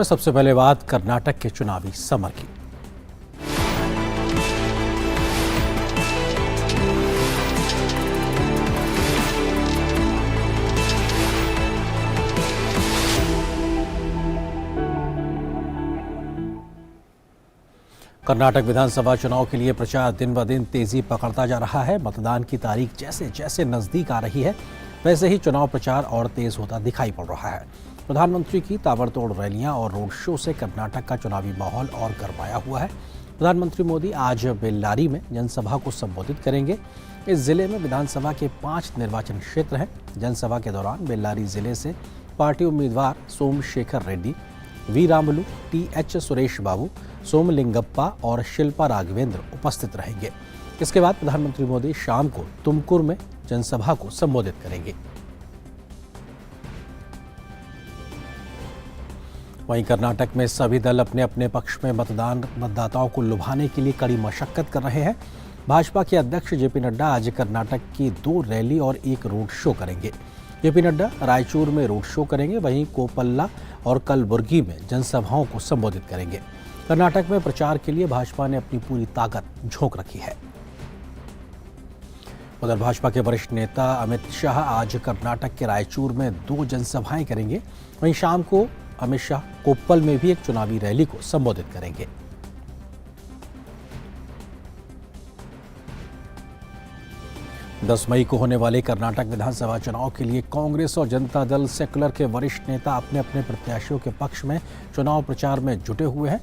सबसे पहले बात कर्नाटक के चुनावी समर की। कर्नाटक विधानसभा चुनाव के लिए प्रचार दिन ब दिन तेजी पकड़ता जा रहा है। मतदान की तारीख जैसे जैसे नजदीक आ रही है, वैसे ही चुनाव प्रचार और तेज होता दिखाई पड़ रहा है। प्रधानमंत्री की ताबड़तोड़ रैलियां और रोड शो से कर्नाटक का चुनावी माहौल और गरमाया हुआ है। प्रधानमंत्री मोदी आज बेल्लारी में जनसभा को संबोधित करेंगे। इस जिले में विधानसभा के 5 निर्वाचन क्षेत्र हैं। जनसभा के दौरान बेल्लारी जिले से पार्टी उम्मीदवार सोमशेखर रेड्डी, वी रामुलु, टी.एच. सुरेश बाबू, सोमलिंगप्पा और शिल्पा राघवेंद्र उपस्थित रहेंगे। इसके बाद प्रधानमंत्री मोदी शाम को तुमकुर में जनसभा को संबोधित करेंगे। वहीं कर्नाटक में सभी दल अपने अपने पक्ष में मतदाताओं को लुभाने के लिए कड़ी मशक्कत कर रहे हैं। भाजपा के अध्यक्ष जेपी नड्डा आज कर्नाटक की 2 रैली और 1 रोड शो करेंगे। जेपी नड्डा रायचूर में रोड शो करेंगे, वहीं कोपल्ला और कलबुर्गी में जनसभाओं को संबोधित करेंगे। कर्नाटक में प्रचार के लिए भाजपा ने अपनी पूरी ताकत झोंक रखी है। उधर भाजपा के वरिष्ठ नेता अमित शाह आज कर्नाटक के रायचूर में 2 जनसभाएं करेंगे। वहीं शाम को अमित शाह कोप्पल में भी एक चुनावी रैली को संबोधित करेंगे। दस मई को होने वाले कर्नाटक विधानसभा चुनाव के लिए कांग्रेस और जनता दल सेक्युलर के वरिष्ठ नेता अपने अपने प्रत्याशियों के पक्ष में चुनाव प्रचार में जुटे हुए हैं।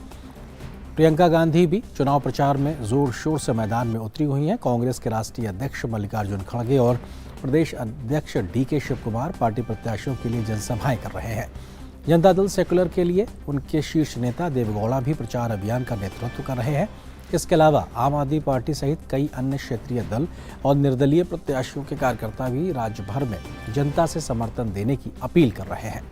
प्रियंका गांधी भी चुनाव प्रचार में जोर शोर से मैदान में उतरी हुई हैं। कांग्रेस के राष्ट्रीय अध्यक्ष मल्लिकार्जुन खड़गे और प्रदेश अध्यक्ष डी.के. शिव कुमार पार्टी प्रत्याशियों के लिए जनसभाएं कर रहे हैं। जनता दल सेक्युलर के लिए उनके शीर्ष नेता देवेगौड़ा भी प्रचार अभियान का नेतृत्व कर रहे हैं। इसके अलावा आम आदमी पार्टी सहित कई अन्य क्षेत्रीय दल और निर्दलीय प्रत्याशियों के कार्यकर्ता भी राज्य भर में जनता से समर्थन देने की अपील कर रहे हैं।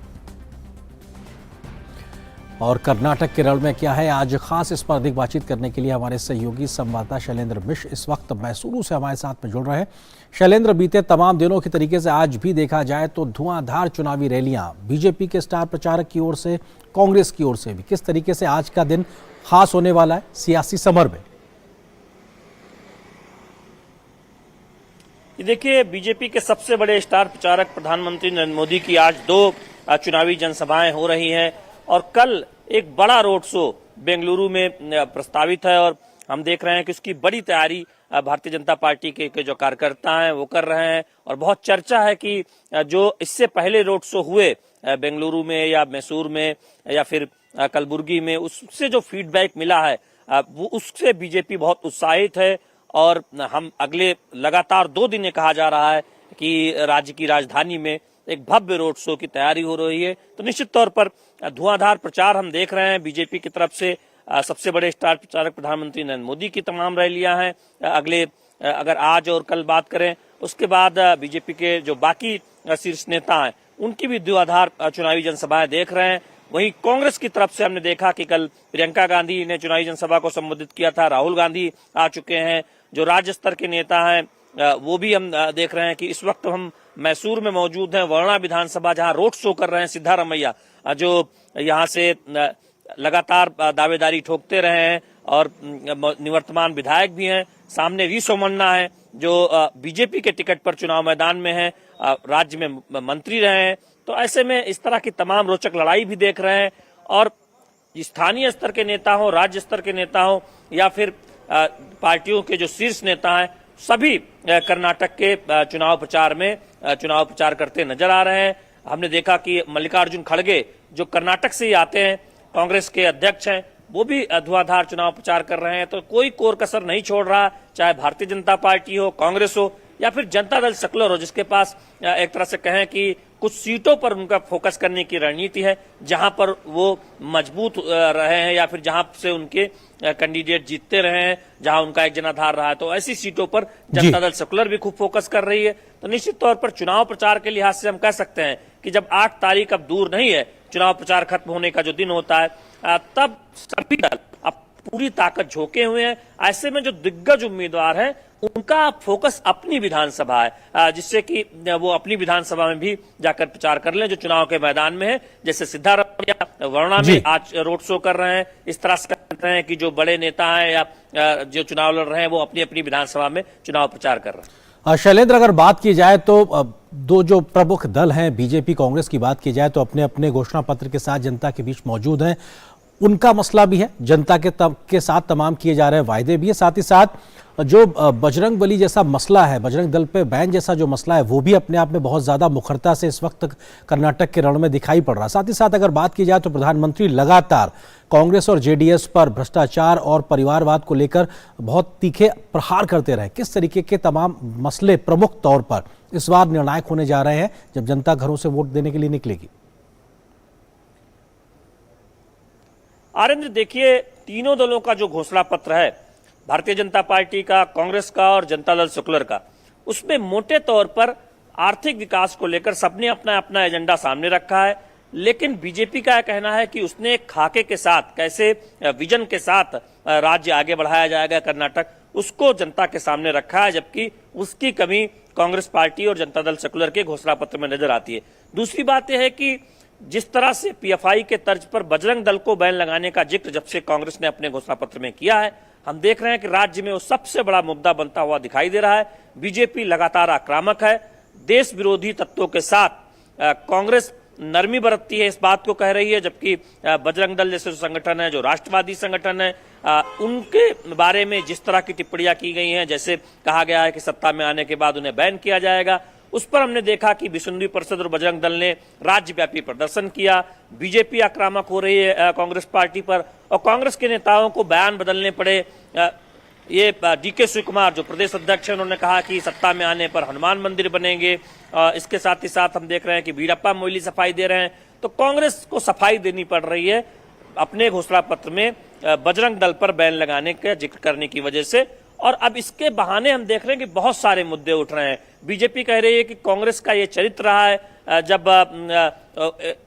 और कर्नाटक केरल में क्या है, आज खास इस पर अधिक बातचीत करने के लिए हमारे सहयोगी संवाददाता शैलेंद्र मिश्र इस वक्त मैसूरू से हमारे साथ में जुड़ रहे हैं। शैलेंद्र, बीते तमाम दिनों के तरीके से आज भी देखा जाए तो धुआंधार चुनावी रैलियां बीजेपी के स्टार प्रचारक की ओर से, कांग्रेस की ओर से भी, किस तरीके से आज का दिन खास होने वाला है सियासी समर में? देखिए, बीजेपी के सबसे बड़े स्टार प्रचारक प्रधानमंत्री नरेंद्र मोदी की आज 2 चुनावी जनसभाएं हो रही हैं और कल एक बड़ा रोड शो बेंगलुरु में प्रस्तावित है और हम देख रहे हैं कि उसकी बड़ी तैयारी भारतीय जनता पार्टी के जो कार्यकर्ता हैं वो कर रहे हैं। और बहुत चर्चा है कि जो इससे पहले रोड शो हुए बेंगलुरु में या मैसूर में या फिर कलबुर्गी में, उससे जो फीडबैक मिला है वो उससे बीजेपी बहुत उत्साहित है। और हम अगले लगातार 2 दिन ये कहा जा रहा है कि राज्य की राजधानी में एक भव्य रोड शो की तैयारी हो रही है। तो निश्चित तौर पर धुआंधार प्रचार हम देख रहे हैं बीजेपी की तरफ से। सबसे बड़े स्टार प्रचारक प्रधानमंत्री नरेंद्र मोदी की तमाम रैलियां हैं। अगले अगर आज और कल बात करें, उसके बाद बीजेपी के जो बाकी शीर्ष नेता हैं उनकी भी धुआंधार चुनावी जनसभाएं देख रहे हैं। वहीं कांग्रेस की तरफ से हमने देखा कि कल प्रियंका गांधी ने चुनावी जनसभा को संबोधित किया था, राहुल गांधी आ चुके हैं। जो राज्य स्तर के नेता हैं वो भी हम देख रहे हैं कि इस वक्त हम मैसूर में मौजूद हैं, वर्णा विधानसभा, जहां रोड शो कर रहे हैं सिद्धारमैया, जो यहां से लगातार दावेदारी ठोकते रहे हैं और निवर्तमान विधायक भी हैं। सामने वी सोमन्ना है जो बीजेपी के टिकट पर चुनाव मैदान में है, राज्य में मंत्री रहे हैं। तो ऐसे में इस तरह की तमाम रोचक लड़ाई भी देख रहे हैं। और स्थानीय स्तर के नेता हो, राज्य स्तर के नेता हो या फिर पार्टियों के जो शीर्ष नेता हैं, सभी कर्नाटक के चुनाव प्रचार में चुनाव प्रचार करते नजर आ रहे हैं। हमने देखा कि मल्लिकार्जुन खड़गे जो कर्नाटक से ही आते हैं, कांग्रेस के अध्यक्ष हैं, वो भी धुआंधार चुनाव प्रचार कर रहे हैं। तो कोई कोर कसर नहीं छोड़ रहा, चाहे भारतीय जनता पार्टी हो, कांग्रेस हो या फिर जनता दल सेक्युलर हो, जिसके पास एक तरह से कहें कि कुछ सीटों पर उनका फोकस करने की रणनीति है, जहां पर वो मजबूत रहे हैं या फिर जहां से उनके कैंडिडेट जीतते रहे हैं, जहां उनका एक जनाधार रहा है। तो ऐसी सीटों पर जनता दल सेक्युलर भी खूब फोकस कर रही है। तो निश्चित तौर पर चुनाव प्रचार के लिहाज से हम कह सकते हैं कि जब 8 तारीख अब दूर नहीं है, चुनाव प्रचार खत्म होने का जो दिन होता है, तब सभी दल अब पूरी ताकत झोंके हुए हैं। ऐसे में जो दिग्गज उम्मीदवार हैं उनका फोकस अपनी विधानसभा है, जिससे कि वो अपनी विधानसभा में भी जाकर प्रचार कर लें जो चुनाव के मैदान में है। जैसे सिद्धारमैया वरुणा में आज रोड शो कर रहे हैं, इस तरह से कर रहे हैं कि जो बड़े नेता हैं या जो चुनाव लड़ रहे हैं वो अपनी अपनी विधानसभा में चुनाव प्रचार कर रहे हैं। शैलेंद्र, अगर बात की जाए तो दो जो प्रमुख दल हैं, बीजेपी कांग्रेस की बात की जाए तो अपने अपने घोषणा पत्र के साथ जनता के बीच मौजूद हैं। उनका मसला भी है, जनता के साथ तमाम किए जा रहे वायदे भी है, साथ ही साथ जो बजरंग बली जैसा मसला है, बजरंग दल पे बैन जैसा जो मसला है, वो भी अपने आप में बहुत ज्यादा मुखरता से इस वक्त कर्नाटक के रण में दिखाई पड़ रहा है। साथ ही साथ अगर बात की जाए तो प्रधानमंत्री लगातार कांग्रेस और जेडीएस पर भ्रष्टाचार और परिवारवाद को लेकर बहुत तीखे प्रहार करते रहे। किस तरीके के तमाम मसले प्रमुख तौर पर इस बार निर्णायक होने जा रहे हैं जब जनता घरों से वोट देने के लिए निकलेगी? आनंद, देखिए, तीनों दलों का जो घोषणा पत्र है, भारतीय जनता पार्टी का, कांग्रेस का और जनता दल सेकुलर का, उसमें मोटे तौर पर आर्थिक विकास को लेकर सबने अपना अपना एजेंडा सामने रखा है। लेकिन बीजेपी का कहना है कि उसने एक खाके के साथ, कैसे विजन के साथ राज्य आगे बढ़ाया जाएगा कर्नाटक, उसको जनता के सामने रखा है, जबकि उसकी कमी कांग्रेस पार्टी और जनता दल सेकुलर के घोषणा पत्र में नजर आती है। दूसरी बात यह है कि जिस तरह से पीएफआई के तर्ज पर बजरंग दल को बैन लगाने का जिक्र जब से कांग्रेस ने अपने घोषणा पत्र में किया है, हम देख रहे हैं कि राज्य में वो सबसे बड़ा मुद्दा बनता हुआ दिखाई दे रहा है। बीजेपी लगातार आक्रामक है, देश विरोधी तत्वों के साथ कांग्रेस नरमी बरतती है, इस बात को कह रही है, जबकि बजरंग दल जैसे जो संगठन है, जो राष्ट्रवादी संगठन है, उनके बारे में जिस तरह की टिप्पणियां की गई हैं, जैसे कहा गया है कि सत्ता में आने के बाद उन्हें बैन किया जाएगा, उस पर हमने देखा कि विश्व हिंदू परिषद और बजरंग दल ने राज्यव्यापी प्रदर्शन किया। बीजेपी आक्रामक हो रही है कांग्रेस पार्टी पर, और कांग्रेस के नेताओं को बयान बदलने पड़े। ये डीके शिव कुमार जो प्रदेश अध्यक्ष हैं, उन्होंने कहा कि सत्ता में आने पर हनुमान मंदिर बनेंगे। इसके साथ ही साथ हम देख रहे हैं कि वीरप्पा मोइली सफाई दे रहे हैं। तो कांग्रेस को सफाई देनी पड़ रही है अपने घोषणा पत्र में बजरंग दल पर बैन लगाने का जिक्र करने की वजह से। और अब इसके बहाने हम देख रहे हैं कि बहुत सारे मुद्दे उठ रहे हैं। बीजेपी कह रही है कि कांग्रेस का ये चरित्र रहा है,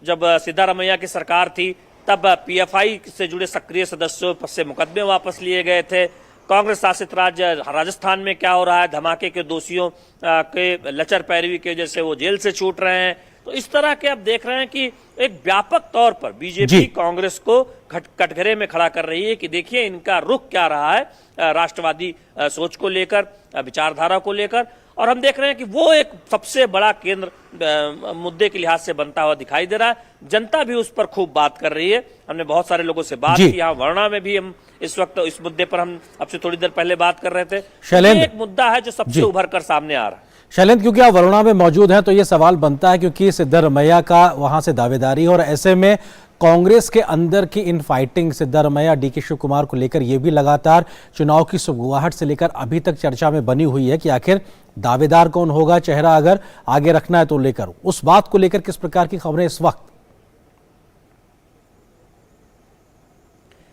जब सिद्धारमैया की सरकार थी तब पीएफआई से जुड़े सक्रिय सदस्यों से मुकदमे वापस लिए गए थे। कांग्रेस शासित राज्य राजस्थान में क्या हो रहा है, धमाके के दोषियों के लचर पैरवी की वजह से वो जेल से छूट रहे हैं। तो इस तरह के आप देख रहे हैं कि एक व्यापक तौर पर बीजेपी कांग्रेस को कटघरे में खड़ा कर रही है कि देखिए इनका रुख क्या रहा है राष्ट्रवादी सोच को लेकर, विचारधारा को लेकर। और हम देख रहे हैं कि वो एक सबसे बड़ा केंद्र मुद्दे के लिहाज से बनता हुआ दिखाई दे रहा है। जनता भी उस पर खूब बात कर रही है। हमने बहुत सारे लोगों से बात की, यहाँ वरुणा में भी हम इस वक्त इस मुद्दे पर हम आपसे थोड़ी देर पहले बात कर रहे थे। ये एक मुद्दा है जो सबसे उभर कर सामने आ रहा है। शैलेंद्र, क्योंकि आप वरुणा में मौजूद हैं तो ये सवाल बनता है, क्योंकि सिद्धारमैया का वहां से दावेदारी है और ऐसे में कांग्रेस के अंदर की infighting Siddaramaiah DK Shivakumar को लेकर ये भी लगातार चुनाव की सुगबुगाहट से लेकर अभी तक चर्चा में बनी हुई है कि आखिर दावेदार कौन होगा, चेहरा अगर आगे रखना है तो लेकर उस बात को लेकर किस प्रकार की खबरें इस वक्त?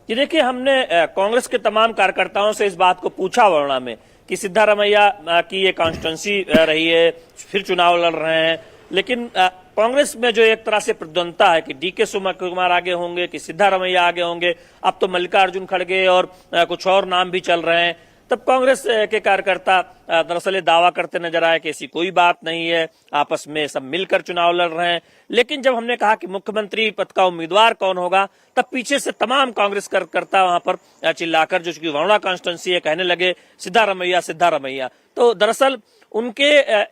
ये देखिए, हमने कांग्रेस के तमाम कार्यकर्ताओं से इस बात को पूछा वरुणा में कि सिद्धारमैया की ये कॉन्स्टिट्यूंसी रही है, फिर चुनाव लड़ रहे हैं, लेकिन कांग्रेस में जो एक तरह से प्रतिद्वंदता है कि डीके शिव कुमार आगे होंगे कि सिद्धारमैया आगे होंगे, अब तो मल्लिकार्जुन खड़गे और कुछ और नाम भी चल रहे हैं। तब कांग्रेस के कार्यकर्ता दरअसल दावा करते नजर आए कि ऐसी कोई बात नहीं है, आपस में सब मिलकर चुनाव लड़ रहे हैं। लेकिन जब हमने कहा कि मुख्यमंत्री पद का उम्मीदवार कौन होगा, तब पीछे से तमाम कांग्रेस कार्यकर्ता वहां पर चिल्लाकर, जो कि वरुणा कॉन्स्टिट्यूंसी है, कहने लगे सिद्धारमैया सिद्धारमैया। तो दरअसल उनके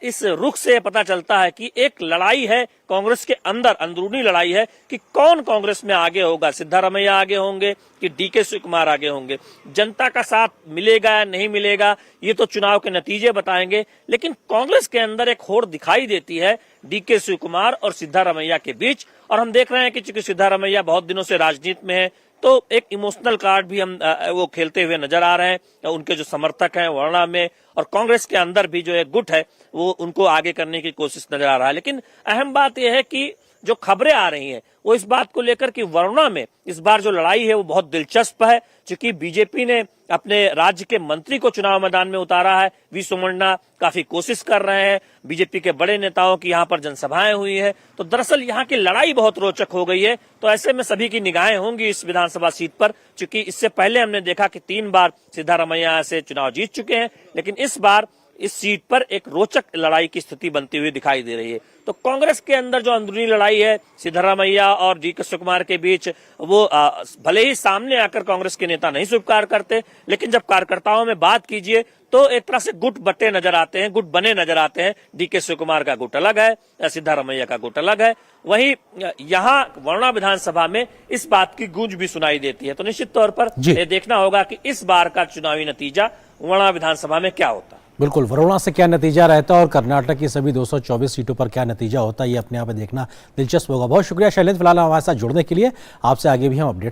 इस रुख से पता चलता है कि एक लड़ाई है कांग्रेस के अंदर, अंदरूनी लड़ाई है कि कौन कांग्रेस में आगे होगा, सिद्धारमैया आगे होंगे कि डीके शिव कुमार आगे होंगे। जनता का साथ मिलेगा या नहीं मिलेगा ये तो चुनाव के नतीजे बताएंगे, लेकिन कांग्रेस के अंदर एक होड़ दिखाई देती है डीके शिव कुमार और सिद्धारमैया के बीच। और हम देख रहे हैं कि चूंकि सिद्धारमैया बहुत दिनों से राजनीति में है, तो एक इमोशनल कार्ड भी हम वो खेलते हुए नजर आ रहे हैं। उनके जो समर्थक हैं वरुणा में और कांग्रेस के अंदर भी जो एक गुट है वो उनको आगे करने की कोशिश नजर आ रहा है। लेकिन अहम बात यह है कि जो खबरें आ रही हैं वो इस बात को लेकर कि वरुणा में इस बार जो लड़ाई है वो बहुत दिलचस्प है, क्योंकि बीजेपी ने अपने राज्य के मंत्री को चुनाव मैदान में उतारा है। वी सोमन्ना काफी कोशिश कर रहे हैं, बीजेपी के बड़े नेताओं की यहाँ पर जनसभाएं हुई है, तो दरअसल यहाँ की लड़ाई बहुत रोचक हो गई है। तो ऐसे में सभी की निगाहें होंगी इस विधानसभा सीट पर, क्योंकि इससे पहले हमने देखा कि 3 बार सिद्धारमैया से चुनाव जीत चुके हैं, लेकिन इस बार इस सीट पर एक रोचक लड़ाई की स्थिति बनती हुई दिखाई दे रही है। तो कांग्रेस के अंदर जो अंदरूनी लड़ाई है सिद्धारमैया और डीके शिवकुमार के बीच, वो भले ही सामने आकर कांग्रेस के नेता नहीं स्वीकार करते, लेकिन जब कार्यकर्ताओं में बात कीजिए तो एक तरह से गुट बटे नजर आते हैं, गुट बने नजर आते हैं। डीके शिवकुमार का गुट अलग है, सिद्धारमैया का गुट अलग है। वहीं यहाँ वरुणा विधानसभा में इस बात की गूंज भी सुनाई देती है। तो निश्चित तौर पर ये देखना होगा कि इस बार का चुनावी नतीजा वरुणा विधानसभा में क्या होता है। बिल्कुल, वरुणा से क्या नतीजा रहता है और कर्नाटक की सभी 224 सीटों पर क्या नतीजा होता है, ये अपने आप में देखना दिलचस्प होगा। बहुत शुक्रिया शैलेंद्र, फिलहाल हमारे साथ जुड़ने के लिए। आपसे आगे भी हम अपडेट